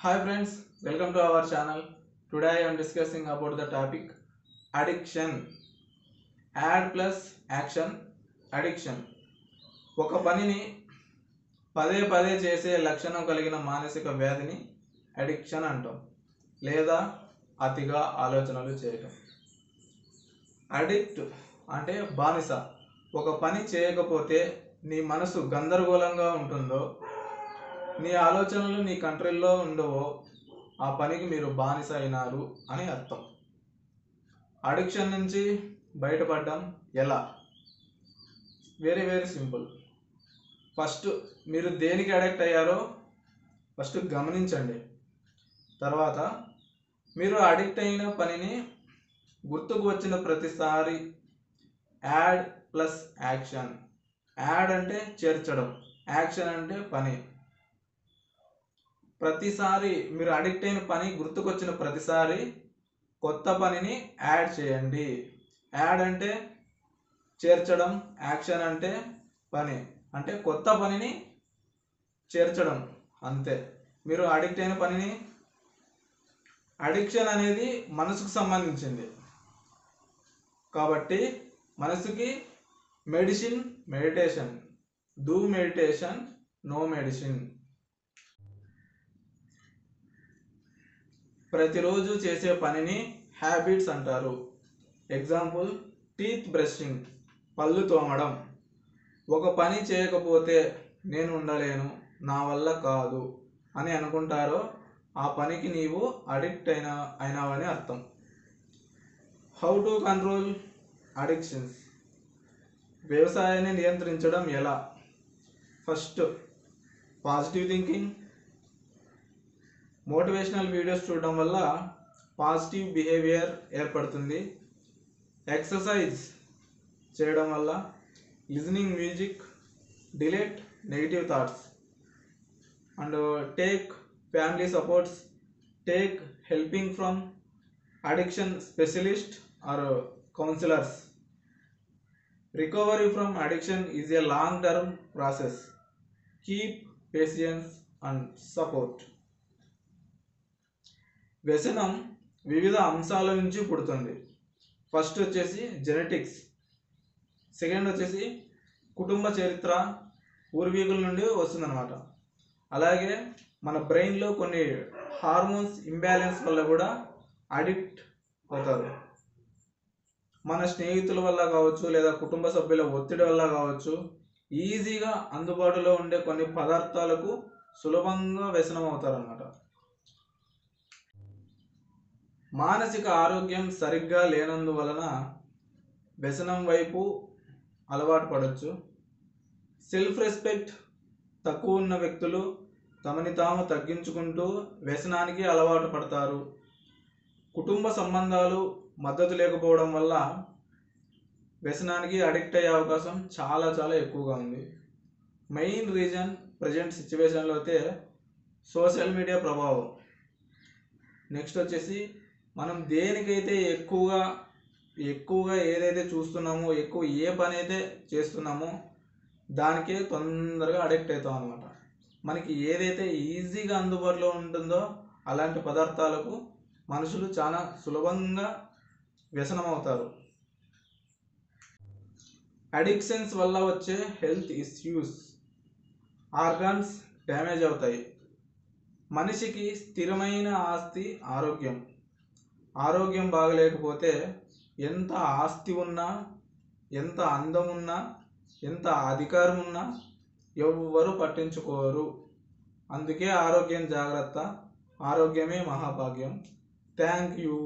Hi friends, welcome to our channel. Today I am discussing about the topic addiction. Add plus action addiction. ఒక పనిని పదే పదే చేసే లక్షణం కలిగిన మానసిక వ్యాధిని అడిక్షన్ అంటాం, లేదా అతిగా ఆలోచనలు చేయటం. అడిక్ట్ అంటే బానిస. ఒక పని చేయకపోతే నీ మనసు గందరగోళంగా ఉంటుందో, నీ ఆలోచనలు నీ కంట్రోల్లో ఉండవో, ఆ పనికి మీరు బానిస అయినారు అని అర్థం. అడిక్షన్ నుంచి బయటపడడం ఎలా? Very very simple. ఫస్ట్ మీరు దేనికి అడిక్ట్ అయ్యారో ఫస్ట్ గమనించండి. తర్వాత మీరు అడిక్ట్ అయిన పనిని గుర్తుకు వచ్చిన ప్రతిసారి యాడ్ ప్లస్ యాక్షన్. యాడ్ అంటే చేర్చడం, యాక్షన్ అంటే పని. ప్రతిసారి మీరు అడిక్ట్ అయిన పని గుర్తుకొచ్చిన ప్రతిసారి కొత్త పనిని యాడ్ చేయండి. యాడ్ అంటే చేర్చడం, యాక్షన్ అంటే పని, అంటే కొత్త పనిని చేర్చడం, అంతే. మీరు అడిక్ట్ అయిన పనిని, అడిక్షన్ అనేది మనసుకు సంబంధించింది కాబట్టి మనసుకి medicine meditation. Do meditation, no medicine. ప్రతిరోజు చేసే పనిని హ్యాబిట్స్ అంటారు. ఎగ్జాంపుల్, టీత్ బ్రషింగ్, పళ్ళు తోమడం. ఒక పని చేయకపోతే నేను ఉండలేను, నా వల్ల కాదు అని అనుకుంటారో ఆ పనికి నీవు అడిక్ట్ అయినావని అర్థం. How to control addictions. వ్యవసాయాన్ని నియంత్రించడం ఎలా? First positive thinking. Motivational videos చూడడం వల్ల పాజిటివ్ బిహేవియర్ ఏర్పడుతుంది. ఎక్సర్సైజ్ చేయడం వల్ల, listening music, delete negative thoughts, and take family supports, take helping from addiction specialist or counsellors. Recovery from addiction is a long term process. Keep patience and support. వ్యసనం వివిధ అంశాల నుంచి పుడుతుంది. First వచ్చేసి genetics, second వచ్చేసి కుటుంబ చరిత్ర, పూర్వీకుల నుండి వస్తుందన్నమాట. అలాగే మన బ్రెయిన్లో కొన్ని హార్మోన్స్ ఇంబ్యాలెన్స్ వల్ల కూడా అడిక్ట్ అవుతారు. మన స్నేహితుల వల్ల కావచ్చు, లేదా కుటుంబ సభ్యుల ఒత్తిడి వల్ల కావచ్చు, ఈజీగా అందుబాటులో ఉండే కొన్ని పదార్థాలకు సులభంగా వ్యసనం అవుతారన్నమాట. మానసిక ఆరోగ్యం సరిగ్గా లేనందువలన వ్యసనం వైపు అలవాటు పడవచ్చు. సెల్ఫ్ రెస్పెక్ట్ తక్కువ ఉన్న వ్యక్తులు తమని తాము తగ్గించుకుంటూ వ్యసనానికి అలవాటు పడతారు. కుటుంబ సంబంధాలు మద్దతు లేకపోవడం వల్ల వ్యసనానికి అడిక్ట్ అయ్యే అవకాశం చాలా చాలా ఎక్కువగా ఉంది. మెయిన్ రీజన్ ప్రజెంట్ సిచ్యువేషన్లో అయితే సోషల్ మీడియా ప్రభావం. నెక్స్ట్ వచ్చేసి మనం దేనికైతే ఎక్కువగా ఏదైతే చూస్తున్నామో, ఎక్కువ ఏ పని అయితే చేస్తున్నామో దానికే తొందరగా అడిక్ట్ అవుతాం అనమాట. మనకి ఏదైతే ఈజీగా అందుబాటులో ఉంటుందో అలాంటి పదార్థాలకు మనుషులు చాలా సులభంగా వ్యసనం అవుతారు. అడిక్షన్స్ వల్ల వచ్చే హెల్త్ ఇష్యూస్. ఆర్గాన్స్ డ్యామేజ్ అవుతాయి. మనిషికి స్థిరమైన ఆస్తి ఆరోగ్యం. ఆరోగ్యం బాగలేకపోతే ఎంత ఆస్తి ఉన్నా, ఎంత అందం ఉన్నా, ఎంత అధికారం ఉన్నా ఎవ్వరూ పట్టించుకోరు. అందుకే ఆరోగ్యం జాగ్రత్త, ఆరోగ్యమే మహాభాగ్యం. Thank you.